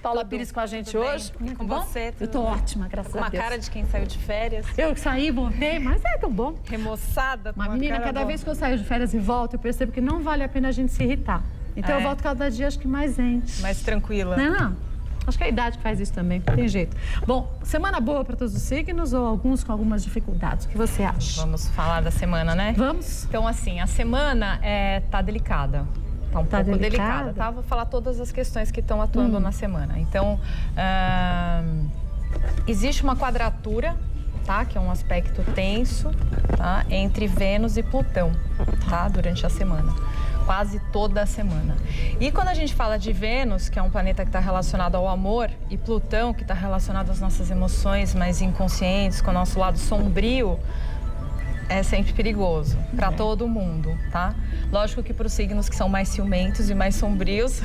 Paula Pires com a gente hoje. E com você? Eu tô ótima, graças a Deus. Com uma cara de quem saiu de férias. Eu saí, voltei, mas é tão bom. Remoçada. Mas, menina, cada vez que eu saio de férias e volto, eu percebo que não vale a pena a gente se irritar. Então eu volto cada dia, acho que mais zen. Mais tranquila. Não, acho que é a idade que faz isso também, não tem jeito. Bom, semana boa para todos os signos ou alguns com algumas dificuldades? O que você acha? Vamos falar da semana, né? Vamos. Então, assim, a semana tá delicada. Tá um pouco delicada, tá? Vou falar todas as questões que estão atuando na semana. Então, existe uma quadratura, tá? Que é um aspecto tenso, tá? Entre Vênus e Plutão, tá? Durante a semana. Quase toda a semana. E quando a gente fala de Vênus, que é um planeta que está relacionado ao amor, e Plutão, que está relacionado às nossas emoções mais inconscientes, com o nosso lado sombrio, é sempre perigoso para todo mundo, tá? Lógico que para os signos que são mais ciumentos e mais sombrios,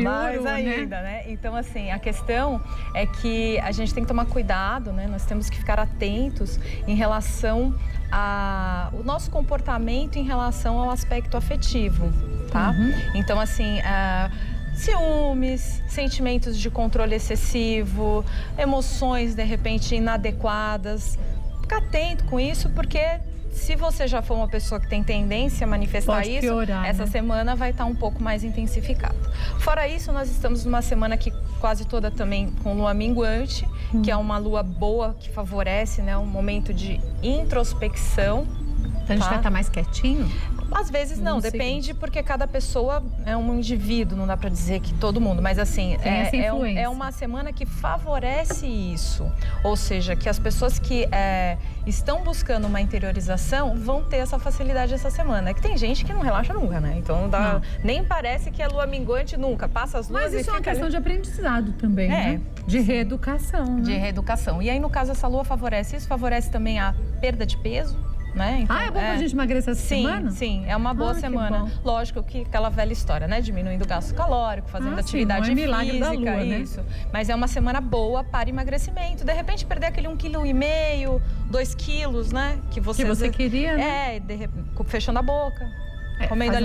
mais ainda, né? Então, assim, a questão é que a gente tem que tomar cuidado, né? Nós temos que ficar atentos em relação ao nosso comportamento em relação ao aspecto afetivo, tá? Então, assim, ciúmes, sentimentos de controle excessivo, emoções, de repente, inadequadas. Fica atento com isso, porque se você já for uma pessoa que tem tendência a manifestar isso, piorar, essa semana vai estar um pouco mais intensificada. Fora isso, nós estamos numa semana que quase toda também com lua minguante, que é uma lua boa, que favorece, né, um momento de introspecção. Então a gente vai estar mais quietinho? Às vezes não, depende, porque cada pessoa é um indivíduo, não dá pra dizer que todo mundo, mas assim, é uma semana que favorece isso, ou seja, que as pessoas que estão buscando uma interiorização vão ter essa facilidade essa semana. É que tem gente que não relaxa nunca, né? Então não dá, nem parece que é lua minguante nunca, passa as luas. Mas isso é uma questão de aprendizado também, né? De reeducação, né? De reeducação. E aí, no caso, essa lua favorece isso, favorece também a perda de peso. Né? Então, é bom pra gente emagrecer essa semana? Sim, é uma boa semana. Lógico que aquela velha história, né? Diminuindo o gasto calórico, fazendo atividade física, da lua, isso. Né? Mas é uma semana boa para emagrecimento. De repente, perder aquele 1,5 kg, 2 quilos, né? Que você queria, né? Fechando a boca. Comendo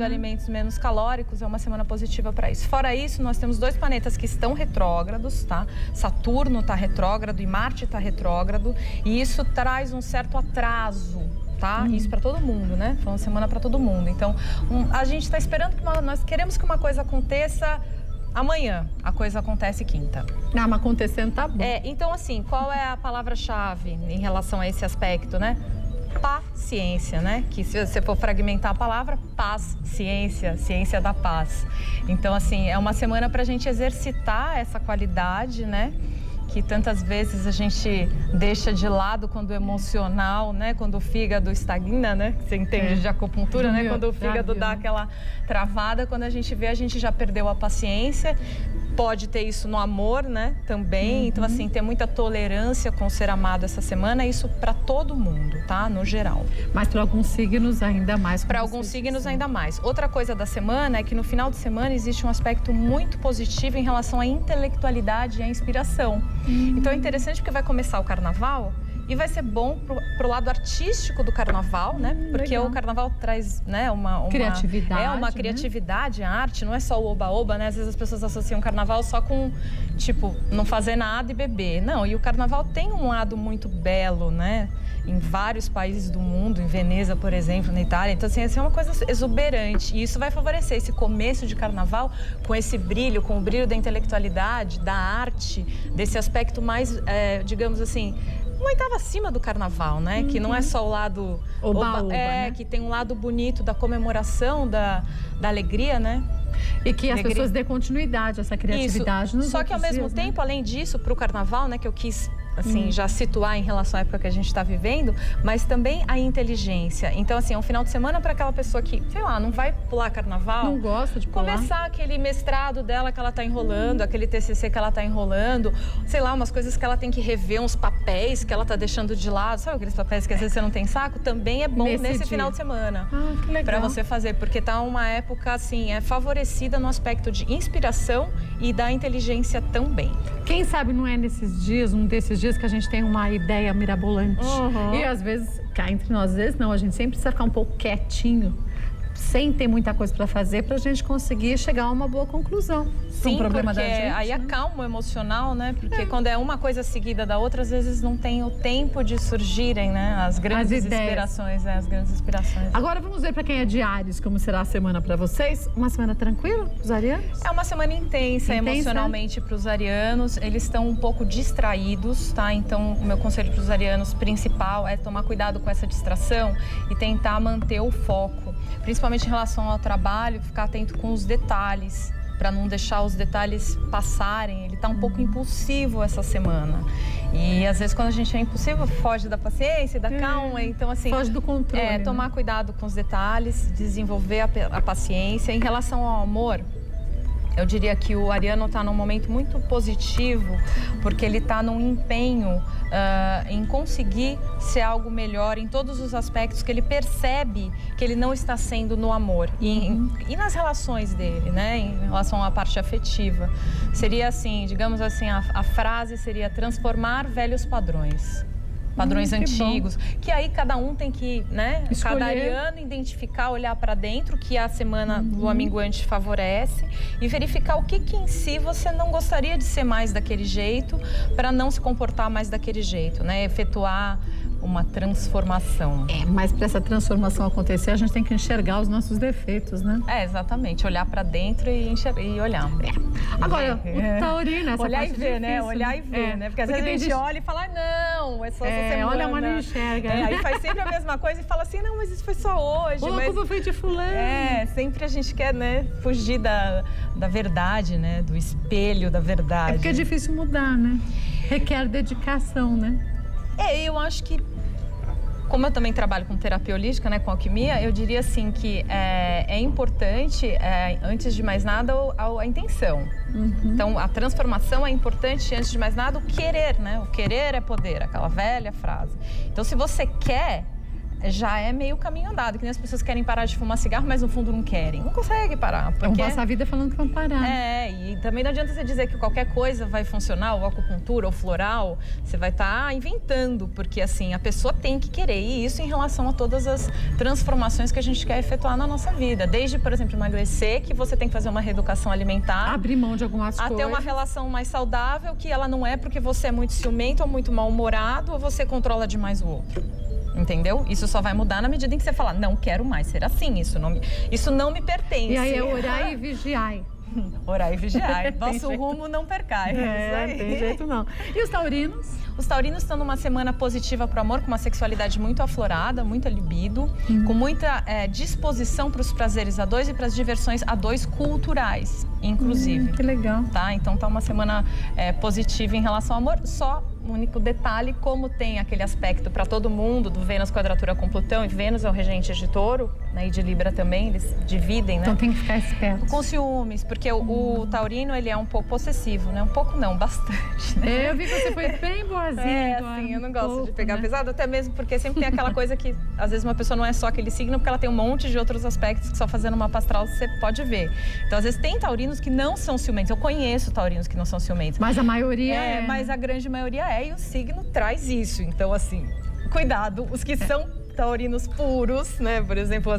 alimentos menos calóricos, é uma semana positiva para isso. Fora isso, nós temos 2 planetas que estão retrógrados, tá? Saturno está retrógrado e Marte está retrógrado, e isso traz um certo atraso, tá? Isso para todo mundo, né? Foi uma semana para todo mundo. Então, a gente está esperando nós queremos que uma coisa aconteça amanhã, a coisa acontece quinta. Mas acontecendo tá bom. Então, assim, qual é a palavra-chave em relação a esse aspecto, né? Paciência, né? Que se você for fragmentar a palavra, paz, ciência, ciência da paz. Então, assim, é uma semana para a gente exercitar essa qualidade, né? Que tantas vezes a gente deixa de lado quando o emocional, né? Quando o fígado estagna, né? Você entende de acupuntura, né? Quando o fígado dá aquela travada, quando a gente vê, a gente já perdeu a paciência. Pode ter isso no amor, né? Também. Então, assim, ter muita tolerância com o ser amado essa semana, isso para todo mundo, tá? No geral. Mas para alguns signos ainda mais. Para alguns signos ainda mais. Outra coisa da semana é que no final de semana existe um aspecto muito positivo em relação à intelectualidade e à inspiração. Então é interessante porque vai começar o carnaval e vai ser bom pro lado artístico do carnaval, né? Porque o carnaval traz, né, uma criatividade. É uma criatividade, a arte, não é só o oba-oba, né? Às vezes as pessoas associam o carnaval só com, tipo, não fazer nada e beber. Não, e o carnaval tem um lado muito belo, né? Em vários países do mundo, em Veneza, por exemplo, na Itália. Então, assim, é uma coisa exuberante. E isso vai favorecer esse começo de carnaval com esse brilho, com o brilho da intelectualidade, da arte, desse aspecto mais, digamos assim, uma oitava acima do carnaval, né? Que não é só o lado oba-oba, né? Que tem um lado bonito da comemoração, da alegria, né? E que as pessoas dêem continuidade a essa criatividade. Isso. Só que ao mesmo tempo, além disso, para o carnaval, né, que eu quis assim, já situar em relação à época que a gente está vivendo, mas também a inteligência. Então, assim, é um final de semana para aquela pessoa que, sei lá, não vai pular carnaval. Não gosta de pular. Começar aquele mestrado dela que ela está enrolando, aquele TCC que ela está enrolando, sei lá, umas coisas que ela tem que rever, uns papéis que ela está deixando de lado. Sabe aqueles papéis que às vezes você não tem saco? Também é bom nesse final de semana. Ah, que legal. Para você fazer, porque tá uma época, assim, favorecida no aspecto de inspiração e da inteligência também. Quem sabe não é nesses dias, um desses dias que a gente tem uma ideia mirabolante. E às vezes, cá entre nós, às vezes não, a gente sempre precisa ficar um pouco quietinho. sem ter muita coisa para fazer, para a gente conseguir chegar a uma boa conclusão. Sim, um problema porque da gente, aí acalma o emocional, né? Porque quando é uma coisa seguida da outra, às vezes não tem o tempo de surgirem, né? As grandes inspirações, as grandes inspirações. Agora vamos ver para quem é de Áries, como será a semana para vocês. Uma semana tranquila para os arianos? É uma semana intensa emocionalmente para os arianos. Eles estão um pouco distraídos, tá? Então, o meu conselho para os arianos principal é tomar cuidado com essa distração e tentar manter o foco, principalmente em relação ao trabalho, ficar atento com os detalhes, para não deixar os detalhes passarem. Ele está um pouco impulsivo essa semana. E às vezes quando a gente é impulsivo, foge da paciência, da calma. Então, assim, foge do controle. Tomar cuidado com os detalhes, desenvolver a paciência. Em relação ao amor, eu diria que o ariano está num momento muito positivo, porque ele está num empenho em conseguir ser algo melhor em todos os aspectos que ele percebe que ele não está sendo no amor. E nas relações dele, né? Em relação à parte afetiva. Seria assim, digamos assim, a frase seria transformar velhos padrões. Padrões antigos, que aí cada um tem que, né, cada ariano identificar, olhar para dentro, que a semana lua minguante favorece, e verificar o que em si você não gostaria de ser mais daquele jeito, para não se comportar mais daquele jeito, né, efetuar uma transformação. Mas para essa transformação acontecer, a gente tem que enxergar os nossos defeitos, né? Exatamente. Olhar para dentro e olhar. Agora, o taurino, essa olhar parte e ver, difícil, né? Olhar e ver, né? Porque às vezes a gente olha e fala, não, é só essa semana. Olha, mas não enxerga. Aí faz sempre a mesma coisa e fala assim, não, mas isso foi só hoje. Ou a culpa foi de fulano. Sempre a gente quer, né, fugir da verdade, né? Do espelho da verdade. É porque é difícil mudar, né? Requer dedicação, né? Eu acho que, como eu também trabalho com terapia holística, né, com alquimia, eu diria assim que é importante, antes de mais nada, a intenção. Então, a transformação é importante, antes de mais nada, o querer, né? O querer é poder, aquela velha frase. Então, se você quer, já é meio caminho andado, que nem as pessoas querem parar de fumar cigarro, mas no fundo não querem. Não consegue parar. Vão passar a vida falando que vão parar. E também não adianta você dizer que qualquer coisa vai funcionar, ou acupuntura, ou floral, você vai estar inventando, porque assim, a pessoa tem que querer. E isso em relação a todas as transformações que a gente quer efetuar na nossa vida. Desde, por exemplo, emagrecer, que você tem que fazer uma reeducação alimentar. Abrir mão de algumas coisas. Até uma relação mais saudável, que ela não é porque você é muito ciumento ou muito mal-humorado, ou você controla demais o outro. Entendeu? Isso só vai mudar na medida em que você falar, não quero mais ser assim, isso não me pertence. E aí é orar e vigiar. Orar e vigiar. Nosso rumo não percai. Tem jeito não. E os taurinos? Os taurinos estão numa semana positiva para o amor, com uma sexualidade muito aflorada, muita libido, com muita disposição para os prazeres a dois e para as diversões a dois culturais, inclusive. Que legal. Tá? Então tá uma semana positiva em relação ao amor. Só um único detalhe, como tem aquele aspecto para todo mundo do Vênus quadratura com Plutão, e Vênus é o regente de Touro, né, e de Libra também, eles dividem, né? Então tem que ficar esperto. Com ciúmes, porque o taurino, ele é um pouco possessivo, né? Um pouco não, bastante, né? Eu vi que você foi bem boazinha agora. Assim, eu não gosto de pegar pesado, até mesmo porque sempre tem aquela coisa que, às vezes, uma pessoa não é só aquele signo, porque ela tem um monte de outros aspectos que só fazendo uma mapa astral você pode ver. Então, às vezes, tem taurinos que não são ciumentos. Eu conheço taurinos que não são ciumentos. Mas a maioria mas a grande maioria e o signo traz isso. Então, assim, cuidado, os que são taurinos puros, né? Por exemplo,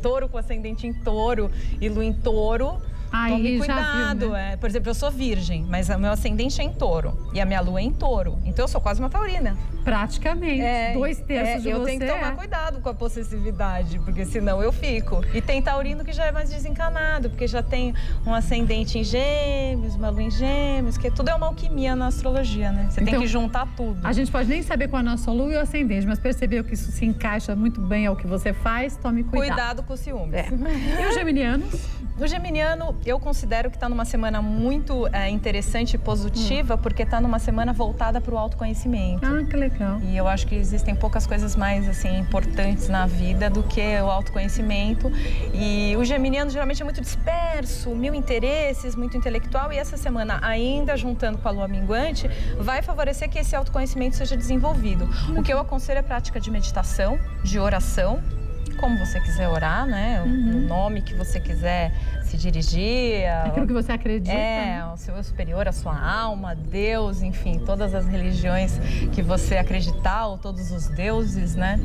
touro com ascendente em touro e lua em touro. Tome cuidado. Viu, né? Por exemplo, eu sou virgem, mas o meu ascendente é em touro e a minha lua é em touro. Então eu sou quase uma taurina. Praticamente. 2/3 de você. Eu tenho que tomar cuidado com a possessividade, porque senão eu fico. E tem taurino que já é mais desencanado, porque já tem um ascendente em gêmeos, uma lua em gêmeos, que tudo é uma alquimia na astrologia, né? Você tem que juntar tudo. A gente pode nem saber qual é a nossa lua e o ascendente, mas percebeu que isso se encaixa muito bem ao que você faz, tome cuidado. Cuidado com o ciúmes. E os geminianos? O geminiano, eu considero que está numa semana muito interessante e positiva, porque está numa semana voltada para o autoconhecimento. Que legal. E eu acho que existem poucas coisas mais assim importantes na vida do que o autoconhecimento. E o geminiano geralmente é muito disperso, mil interesses, muito intelectual. E essa semana, ainda juntando com a lua minguante, vai favorecer que esse autoconhecimento seja desenvolvido. O que eu aconselho é prática de meditação, de oração, como você quiser orar, né? O nome que você quiser se dirigir. Aquilo que você acredita. Ao seu superior, a sua alma, Deus, enfim, todas as religiões que você acreditar, ou todos os deuses, né?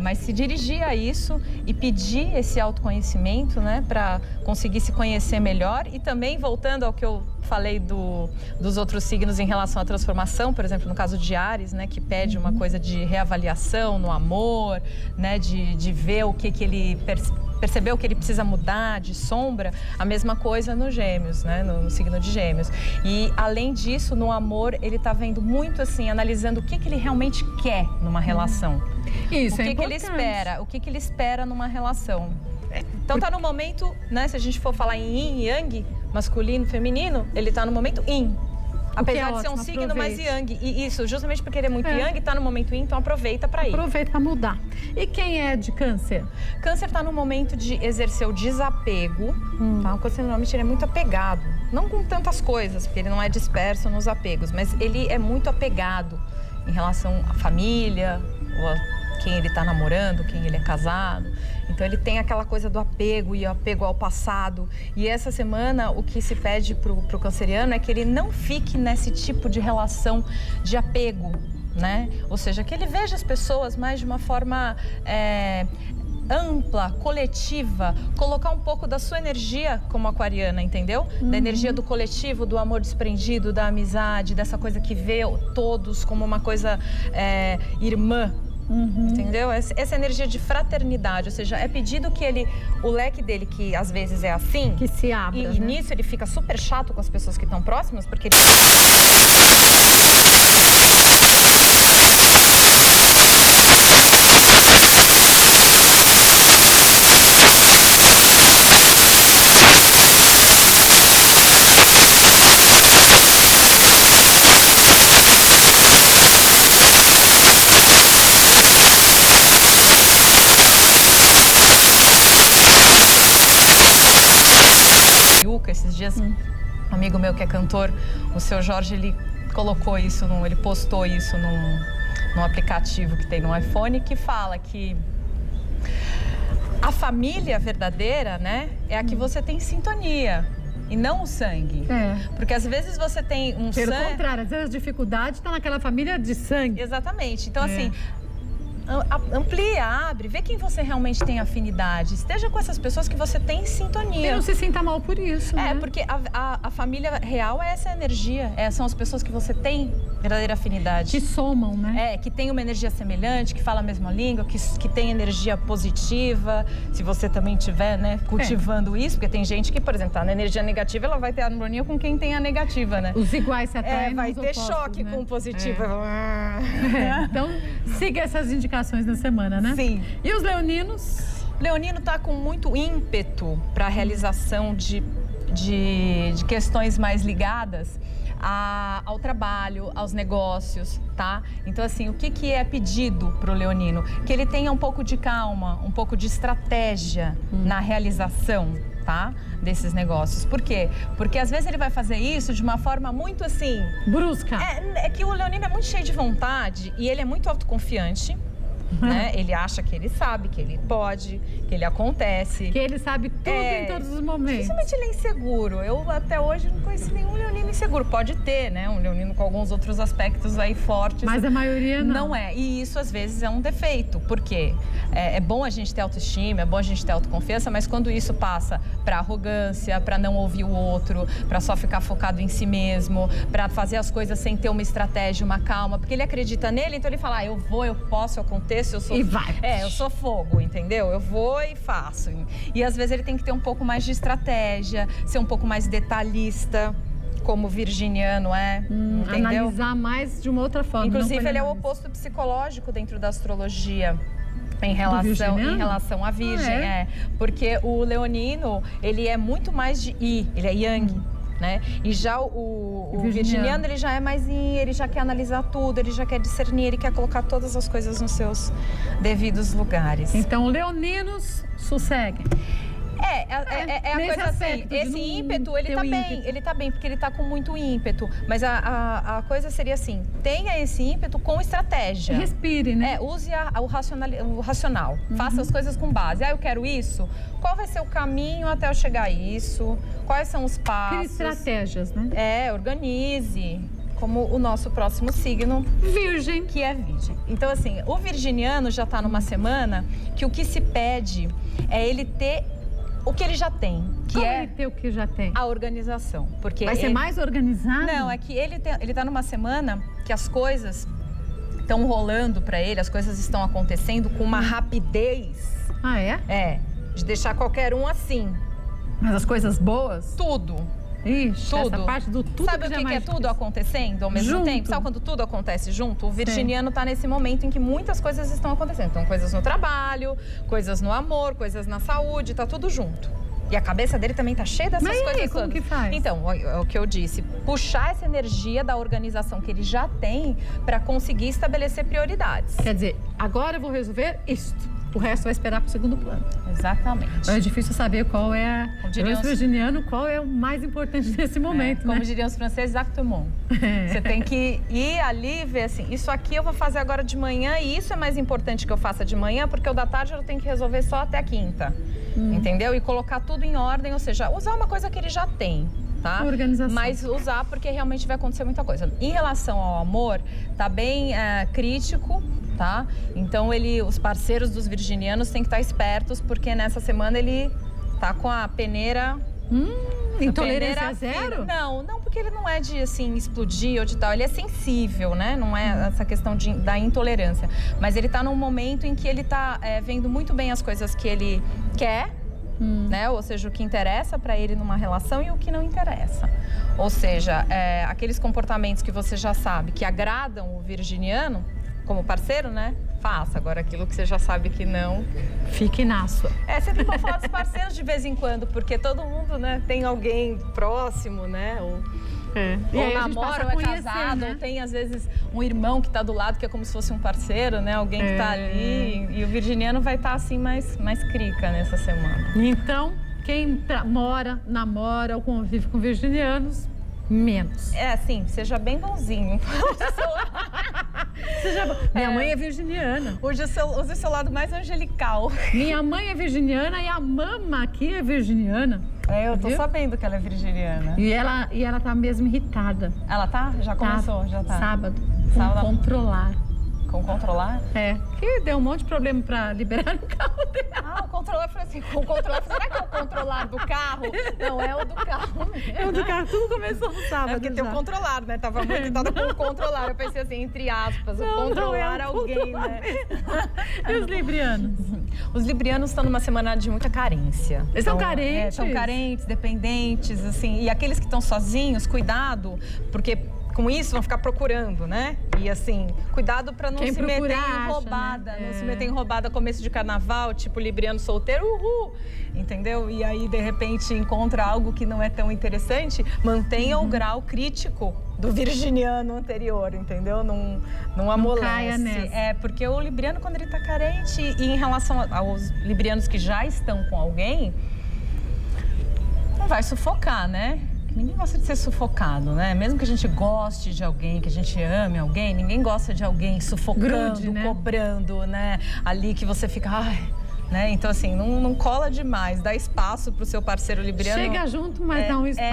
Mas se dirigir a isso e pedir esse autoconhecimento, né? Para conseguir se conhecer melhor. E também, voltando ao que eu falei dos outros signos em relação à transformação, por exemplo, no caso de Áries, né, que pede uma coisa de reavaliação no amor, né, de ver o que ele percebeu que ele precisa mudar, de sombra, a mesma coisa no Gêmeos, né, no signo de Gêmeos. E, além disso, no amor, ele está vendo muito assim, analisando o que ele realmente quer numa relação. Isso é importante. O que ele espera numa relação. Então tá no momento, né, se a gente for falar em yin e yang, masculino, feminino, ele tá no momento yin. Apesar de ser um signo mais yang. E isso, justamente porque ele é muito yang, tá no momento yin, então aproveita para ir. Aproveita para mudar. E quem é de Câncer? Câncer tá no momento de exercer o desapego, tá? O Câncer normalmente ele é muito apegado. Não com tantas coisas, porque ele não é disperso nos apegos, mas ele é muito apegado em relação à família, ou a quem ele está namorando, quem ele é casado. Então, ele tem aquela coisa do apego e apego ao passado. E essa semana, o que se pede para o canceriano é que ele não fique nesse tipo de relação de apego, né? Ou seja, que ele veja as pessoas mais de uma forma ampla, coletiva, colocar um pouco da sua energia como aquariana, entendeu? Da energia do coletivo, do amor desprendido, da amizade, dessa coisa que vê todos como uma coisa irmã. Entendeu? Essa energia de fraternidade, ou seja, é pedido que o leque dele, que às vezes é assim, que se abra, e nisso ele fica super chato com as pessoas que estão próximas, porque ele... Esses dias, um amigo meu que é cantor, o seu Jorge, ele colocou isso, ele postou isso num aplicativo que tem no iPhone, que fala que a família verdadeira, né, é a que você tem sintonia. E não o sangue. Porque às vezes você tem um sangue... Pelo contrário, às vezes a dificuldade está naquela família de sangue. Exatamente. Então, assim... Amplia, abre, vê quem você realmente tem afinidade. Esteja com essas pessoas que você tem sintonia. E não se sinta mal por isso, né? Porque a família real é essa energia. São as pessoas que você tem verdadeira afinidade. Que somam, né? Que tem uma energia semelhante, que fala a mesma língua, que tem energia positiva. Se você também estiver, né, cultivando isso, porque tem gente que, por exemplo, tá na energia negativa, ela vai ter harmonia com quem tem a negativa, né? Os iguais se atraem. Vai ter opostos, choque, né, com o positivo. Então, siga essas indicações na semana, né? Sim. E os leoninos? Leonino tá com muito ímpeto para a realização de questões mais ligadas ao trabalho, aos negócios, tá? Então, assim, o que é pedido para o leonino? Que ele tenha um pouco de calma, um pouco de estratégia na realização, tá? Desses negócios. Por quê? Porque às vezes ele vai fazer isso de uma forma muito assim... brusca. É que o leonino é muito cheio de vontade e ele é muito autoconfiante. Né? Ele acha que ele sabe, que ele pode, que ele acontece. Que ele sabe tudo em todos os momentos. Dificilmente ele é inseguro. Eu até hoje não conheci nenhum leonino inseguro. Pode ter, né? Um leonino com alguns outros aspectos aí fortes. Mas a maioria não. Não é. E isso às vezes é um defeito. Por quê? É bom a gente ter autoestima, é bom a gente ter autoconfiança, mas quando isso passa para arrogância, para não ouvir o outro, para só ficar focado em si mesmo, para fazer as coisas sem ter uma estratégia, uma calma, porque ele acredita nele, então ele fala, eu vou, eu posso, eu aconteço. Eu sou, e vai. Eu sou fogo, entendeu? Eu vou e faço. E às vezes ele tem que ter um pouco mais de estratégia, ser um pouco mais detalhista, como o virginiano entendeu? Analisar mais de uma outra forma. Inclusive, ele é o oposto psicológico dentro da astrologia. Em relação à Virgem, porque o leonino, ele é muito mais de Yi, ele é Yang. Né? E já o virginiano, ele já é mais ele já quer analisar tudo, ele já quer discernir, ele quer colocar todas as coisas nos seus devidos lugares. Então, leoninos, sosseguem. a coisa assim, esse ímpeto, ele tá bem, porque ele tá com muito ímpeto. Mas a coisa seria assim, tenha esse ímpeto com estratégia. Respire, né? Use o racional. Faça as coisas com base. Eu quero isso. Qual vai ser o caminho até eu chegar a isso? Quais são os passos? Crie estratégias, né? Organize. Como o nosso próximo signo, Virgem, que é Virgem. Então, assim, o virginiano já está numa semana que o que se pede é ele ter o que ele já tem, que como é ele ter o que já tem? a organização. Porque Vai ser mais organizado? Não, é que ele está numa semana que as coisas estão rolando para ele, as coisas estão acontecendo com uma rapidez. Ah, é? De deixar qualquer um assim. Mas as coisas boas? Tudo. Ixi, tudo. Essa parte do tudo. Sabe o que é tudo acontecendo ao mesmo tempo? Sabe quando tudo acontece junto? O virginiano está nesse momento em que muitas coisas estão acontecendo. Então, coisas no trabalho, coisas no amor, coisas na saúde, tá tudo junto. E a cabeça dele também tá cheia dessas coisas. Aí, como que faz? Então, é o que eu disse. Puxar essa energia da organização que ele já tem para conseguir estabelecer prioridades. Quer dizer, agora eu vou resolver isto. O resto vai esperar para o segundo plano. Exatamente. É difícil saber qual é o virginiano, qual é o mais importante nesse momento. Como diriam os franceses, actement. Você tem que ir ali e ver assim, isso aqui eu vou fazer agora de manhã e isso é mais importante que eu faça de manhã, porque o da tarde eu tenho que resolver só até a quinta. Entendeu? E colocar tudo em ordem, ou seja, usar uma coisa que ele já tem. Tá? Organização. Mas usar porque realmente vai acontecer muita coisa. Em relação ao amor, tá bem crítico, tá? Então os parceiros dos virginianos têm que estar espertos, porque nessa semana ele tá com a peneira... Intolerância zero? Não, porque ele não é de, assim, explodir ou de tal. Ele é sensível, né? Não é essa questão da intolerância. Mas ele tá num momento em que ele tá vendo muito bem as coisas que ele quer, né? Ou seja, o que interessa para ele numa relação e o que não interessa. Ou seja, aqueles comportamentos que você já sabe que agradam o virginiano como parceiro, né? Faça. Agora, aquilo que você já sabe que não... Fique na sua. É sempre bom falar dos parceiros de vez em quando, porque todo mundo, né, tem alguém próximo, né? Ou namora, ou é casado, né? Ou tem, às vezes, um irmão que está do lado, que é como se fosse um parceiro, né? Alguém que está ali. E o virginiano vai estar, assim, mais crica nessa semana. Então, quem namora ou convive com virginianos, menos. Assim, seja bem bonzinho. Minha mãe é virginiana. Use o seu lado mais angelical. Minha mãe é virginiana e a mama aqui é virginiana. Eu tô sabendo que ela é virginiana. E ela tá mesmo irritada. Ela tá? Já começou? Já tá. Sábado. Controlar. Com controlar? Que deu um monte de problema pra liberar o carro dela. O controlar, foi assim, com o controlar, será que é o controlar do carro? Não, é o do carro. É o do carro, tudo começou no sábado. Porque tem o controlar, né? Tava muito irritada com o controlar. Eu pensei assim, entre aspas, o controlar alguém, né? E os librianos? Os librianos estão numa semana de muita carência. Eles são carentes? São carentes, dependentes, assim. E aqueles que estão sozinhos, cuidado, porque... Com isso, vão ficar procurando, né? E assim, cuidado para não se meter em roubada. Né? Não se meter em roubada começo de carnaval, tipo libriano solteiro, entendeu? E aí, de repente, encontra algo que não é tão interessante. Mantenha o grau crítico do virginiano anterior, entendeu? Não amolece. Caia nessa. Porque o libriano, quando ele tá carente, e em relação aos librianos que já estão com alguém, não vai sufocar, né? Ninguém gosta de ser sufocado, né? Mesmo que a gente goste de alguém, que a gente ame alguém, ninguém gosta de alguém sufocando, né? Cobrando, né? Ali que você fica, né? Então, assim, não cola demais, dá espaço pro seu parceiro libriano. Chega junto, mas dá um espaço.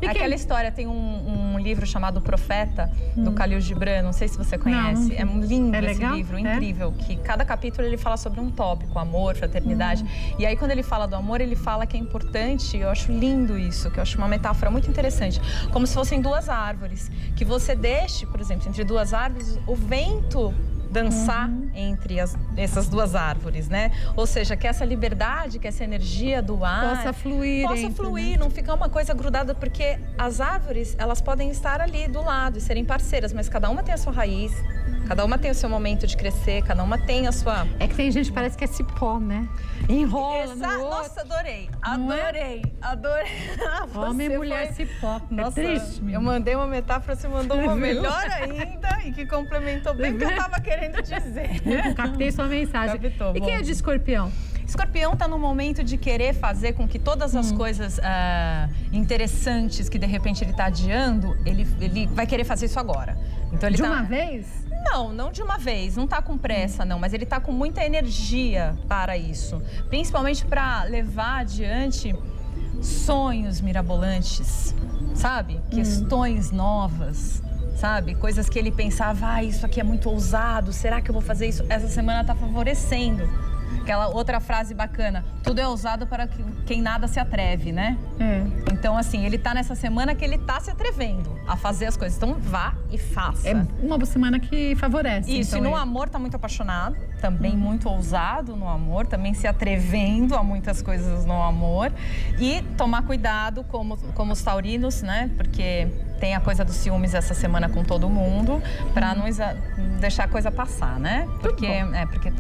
E aquela história, tem um livro chamado Profeta, do Khalil Gibran, não sei se você conhece. É lindo esse livro, incrível, que cada capítulo ele fala sobre um tópico, amor, fraternidade. E aí, quando ele fala do amor, ele fala que é importante, eu acho lindo isso, que eu acho uma metáfora muito interessante, como se fossem duas árvores, que você deixe, por exemplo, entre duas árvores, o vento dançar entre essas duas árvores, né? Ou seja, que essa liberdade, que essa energia do ar... Possa fluir, né? Não ficar uma coisa grudada, porque as árvores, elas podem estar ali do lado e serem parceiras, mas cada uma tem a sua raiz, cada uma tem o seu momento de crescer, cada uma tem a sua... É que tem gente que parece que é cipó, né? Enrola no outro. Nossa, adorei. Homem e mulher cipó. Nossa, é triste, eu mandei uma metáfora, você mandou uma melhor ainda e que complementou bem o que eu tava querendo dizer. Eu captei sua mensagem. Captou, e quem é de Escorpião? Escorpião está no momento de querer fazer com que todas as coisas interessantes que de repente ele está adiando, ele vai querer fazer isso agora. Então, ele uma vez? Não de uma vez, não tá com pressa não, mas ele tá com muita energia para isso. Principalmente para levar adiante sonhos mirabolantes, sabe? Questões novas, sabe? Coisas que ele pensava, isso aqui é muito ousado, será que eu vou fazer isso? Essa semana tá favorecendo. Aquela outra frase bacana, tudo é ousado para quem nada se atreve, né? Então, assim, ele tá nessa semana que ele tá se atrevendo a fazer as coisas. Então, vá e faça. É uma semana que favorece. Isso, então, e no amor tá muito apaixonado, também muito ousado no amor, também se atrevendo a muitas coisas no amor. E tomar cuidado como os taurinos, né? Porque tem a coisa dos ciúmes essa semana com todo mundo, para não deixar a coisa passar, né? Porque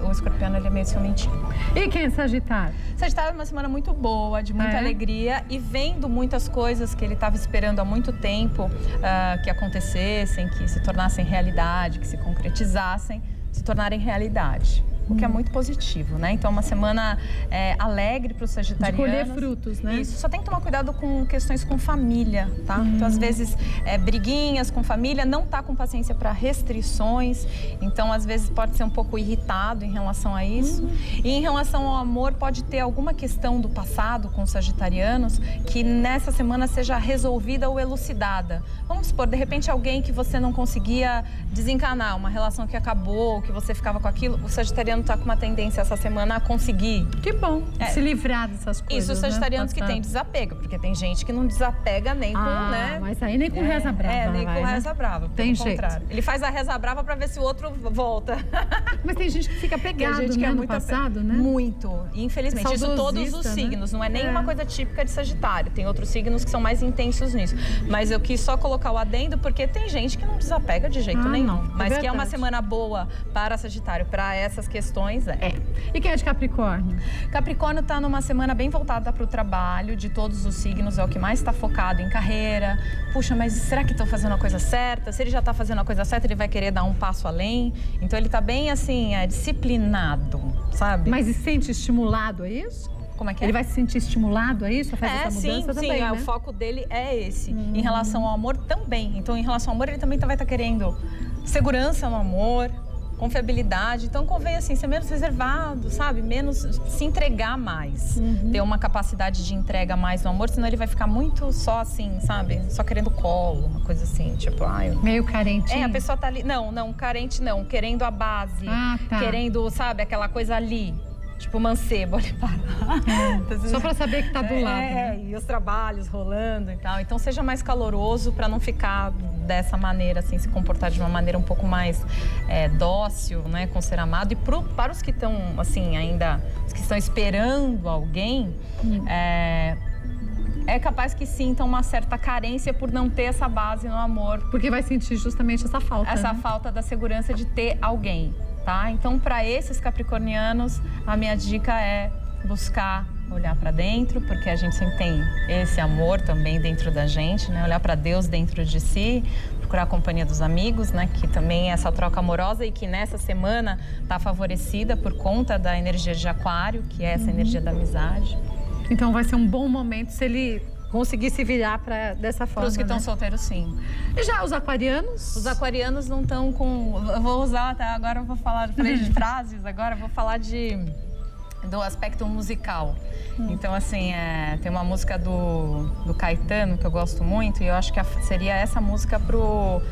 o escorpiano, ele é meio ciumentinho. E quem é Sagitário? Sagitário é uma semana muito boa, de muita alegria e vendo muitas coisas que ele estava esperando há muito tempo que acontecessem, que se tornassem realidade, que se concretizassem, se tornarem realidade. O que é muito positivo, né? Então, é uma semana alegre para os sagitarianos. De colher frutos, né? Isso, só tem que tomar cuidado com questões com família, tá? Então, às vezes, briguinhas com família, não tá com paciência para restrições. Então, às vezes, pode ser um pouco irritado em relação a isso. E em relação ao amor, pode ter alguma questão do passado com os sagitarianos que nessa semana seja resolvida ou elucidada. Vamos supor, de repente, alguém que você não conseguia desencanar, uma relação que acabou, que você ficava com aquilo, o sagitariano está com uma tendência essa semana a conseguir. Que bom, se livrar dessas coisas. Isso, os sagitarianos que têm desapego, porque tem gente que não desapega nem com, né? Mas aí nem com reza brava. Nem com reza brava, pelo contrário. Ele faz a reza brava para ver se o outro volta. Mas tem gente que fica pegado, né, no passado, né? Muito. E, infelizmente, isso todos os signos, não é nenhuma coisa típica de Sagitário. Tem outros signos que são mais intensos nisso. Mas eu quis só colocar o adendo, porque tem gente que não desapega de jeito nenhum. Mas que é uma semana boa para Sagitário, para essas questões, E quem é de Capricórnio? Capricórnio está numa semana bem voltada para o trabalho, de todos os signos, é o que mais está focado em carreira. Puxa, mas será que estou fazendo a coisa certa? Se ele já está fazendo a coisa certa, ele vai querer dar um passo além. Então, ele está bem, assim, disciplinado, sabe? Mas se sente estimulado a isso? Como é que é? Ele vai se sentir estimulado a isso, a fazer essa mudança também, né? O foco dele é esse. Em relação ao amor, também. Então, em relação ao amor, ele também vai estar querendo segurança no amor, confiabilidade. Então, convém, assim, ser menos reservado, sabe? Menos se entregar mais. Ter uma capacidade de entrega mais no amor, senão ele vai ficar muito só, assim, sabe? Só querendo colo, uma coisa assim, tipo... Meio carente. A pessoa tá ali... Não, carente não. Querendo a base. Querendo, sabe? Aquela coisa ali. Tipo mancebo, olha para. Só para saber que tá do lado. Né? E os trabalhos rolando e tal. Então, seja mais caloroso para não ficar dessa maneira, assim, se comportar de uma maneira um pouco mais dócil, né, com ser amado. E para os que estão, assim, ainda, os que estão esperando alguém, é capaz que sintam uma certa carência por não ter essa base no amor. Porque vai sentir justamente essa falta. Essa falta da segurança de ter alguém. Tá? Então, para esses capricornianos, a minha dica é buscar olhar para dentro, porque a gente sempre tem esse amor também dentro da gente, né? Olhar para Deus dentro de si, procurar a companhia dos amigos, né? Que também é essa troca amorosa e que nessa semana está favorecida por conta da energia de Aquário, que é essa energia da amizade. Então, vai ser um bom momento se ele conseguir se virar dessa forma. Para os que estão solteiros, sim. E já os aquarianos? Os aquarianos não estão com... Eu vou usar até agora, eu vou falar de frases, agora eu vou falar do aspecto musical. Então, assim, tem uma música do Caetano que eu gosto muito e eu acho que seria essa música pro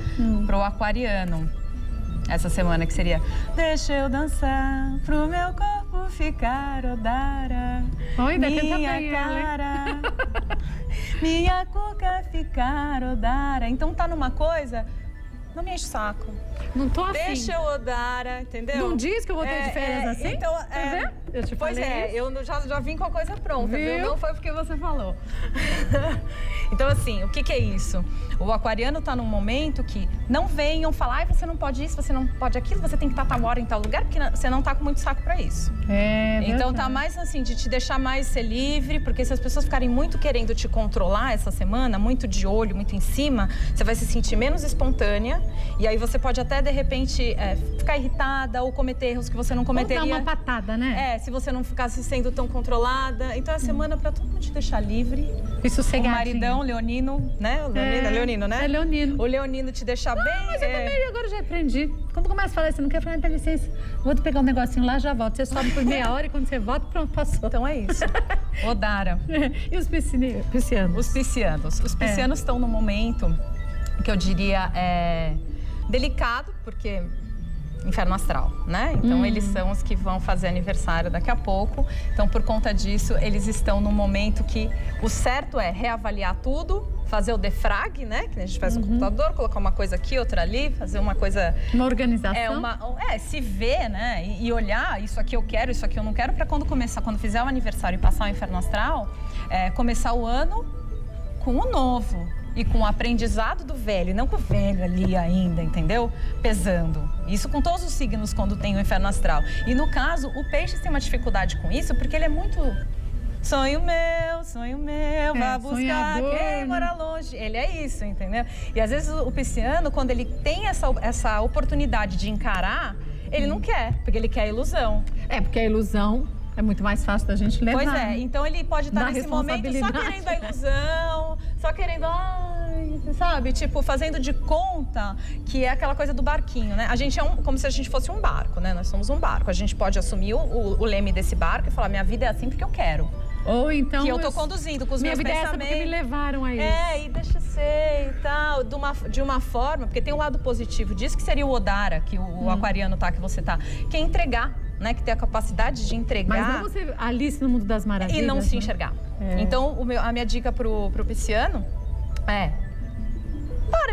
aquariano. Essa semana, que seria: deixa eu dançar pro meu corpo ficar odara. Minha cara, minha cuca ficar odara. Então tá numa coisa, não me enche o saco. Não tô afim. Deixa eu odara, entendeu? Não diz que eu vou ter de férias assim? Então, eu te falei isso. Eu já vim com a coisa pronta, viu? Não foi porque você falou. Então, assim, o que é isso? O aquariano está num momento que não venham falar, ai, você não pode isso, você não pode aquilo, você tem que estar tal hora em tal lugar, porque você não está com muito saco para isso. Então, tá mais assim, de te deixar mais ser livre, porque se as pessoas ficarem muito querendo te controlar essa semana, muito de olho, muito em cima, você vai se sentir menos espontânea, e aí você pode até, de repente, ficar irritada ou cometer erros que você não cometeria. Ou dar uma patada, né? Se você não ficasse sendo tão controlada. Então, é a semana para todo mundo te deixar livre. E sossegadinho. O maridão, Leonino, né? Leonino, né? É Leonino. O Leonino te deixar bem... Mas eu também agora já aprendi. Quando começa a falar, você não quer falar, dá licença, vou te pegar um negocinho lá, já volto. Você sobe por meia hora e quando você volta, pronto, passou. Então é isso. Odara. E os piscianos? Os piscianos. Os piscianos estão num momento que eu diria delicado, porque... Inferno astral, né? Então, eles são os que vão fazer aniversário daqui a pouco. Então, por conta disso, eles estão num momento que o certo é reavaliar tudo, fazer o defrag, né? Que a gente faz no computador, colocar uma coisa aqui, outra ali, fazer uma coisa... Uma organização. Se ver, né? E olhar, isso aqui eu quero, isso aqui eu não quero, para quando fizer o aniversário e passar o inferno astral, começar o ano com o novo. E com o aprendizado do velho, não com o velho ali ainda, entendeu? Pesando. Isso com todos os signos quando tem o inferno astral. E no caso, o peixe tem uma dificuldade com isso, porque ele é muito... Sonho meu, vá buscar quem mora longe. Ele é isso, entendeu? E às vezes o pisciano, quando ele tem essa oportunidade de encarar, ele não quer, porque ele quer a ilusão. Porque a ilusão... É muito mais fácil da gente levar. Pois então ele pode estar nesse momento só querendo a ilusão, só querendo, sabe? Tipo, fazendo de conta que é aquela coisa do barquinho, né? A gente é como se a gente fosse um barco, né? Nós somos um barco. A gente pode assumir o leme desse barco e falar, minha vida é assim porque eu quero. Ou então... Que eu tô conduzindo com os meus pensamentos. Minha vida é essa porque me levaram a isso. E deixa ser e tal, de uma forma... Porque tem um lado positivo disso, que seria o Odara, que o aquariano tá, que você tá. Que é entregar, né? Que tem a capacidade de entregar... Mas não você Alice no Mundo das Maravilhas. E não se enxergar. Então, a minha dica pro pisciano para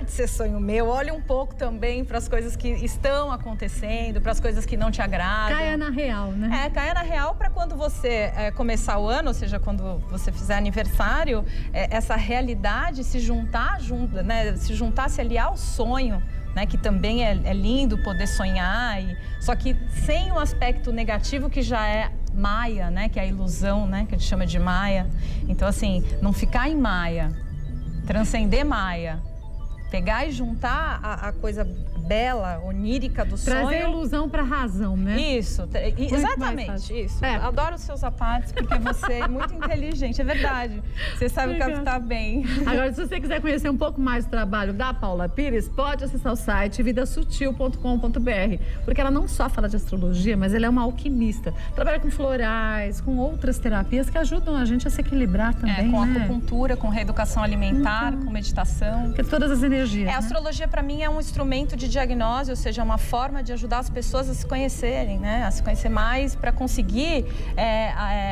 de ser sonho meu, olha um pouco também para as coisas que estão acontecendo, para as coisas que não te agradam. Caia na real, né? Caia na real para quando você começar o ano, ou seja, quando você fizer aniversário, essa realidade se juntar, né? Se aliar ao sonho, né? Que também é lindo poder sonhar, só que sem o aspecto negativo que já é Maia, né? Que é a ilusão, né? Que a gente chama de Maia. Então, assim, não ficar em Maia, transcender Maia. Pegar e juntar a coisa bela, onírica do sonho. Trazer a ilusão para a razão, né? Isso, exatamente, isso. Adoro os seus apartes porque você é muito inteligente, é verdade. Você sabe captar bem. Agora, se você quiser conhecer um pouco mais do trabalho da Paula Pires, pode acessar o site vidasutil.com.br, porque ela não só fala de astrologia, mas ela é uma alquimista. Trabalha com florais, com outras terapias que ajudam a gente a se equilibrar também, com acupuntura, com reeducação alimentar, com meditação. Que todas as energias. A astrologia, para mim, é um instrumento de diagnose, ou seja, uma forma de ajudar as pessoas a se conhecerem, né? A se conhecer mais para conseguir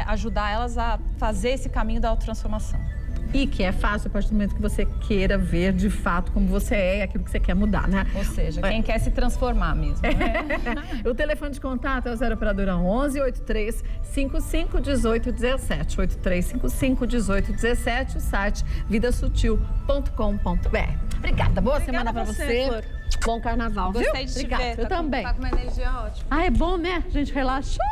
ajudar elas a fazer esse caminho da autotransformação. E que é fácil a partir do momento que você queira ver de fato como você é e aquilo que você quer mudar, né? Ou seja, quem quer se transformar mesmo, né? O telefone de contato é o 0 operadora 11 83 55 18 17. 83 55 18 17, o site vidasutil.com.br. Obrigada, boa semana pra você. Flor. Bom carnaval, Gostei de te ver. Eu também. Tá com uma energia ótima. É bom, né? A gente relaxou.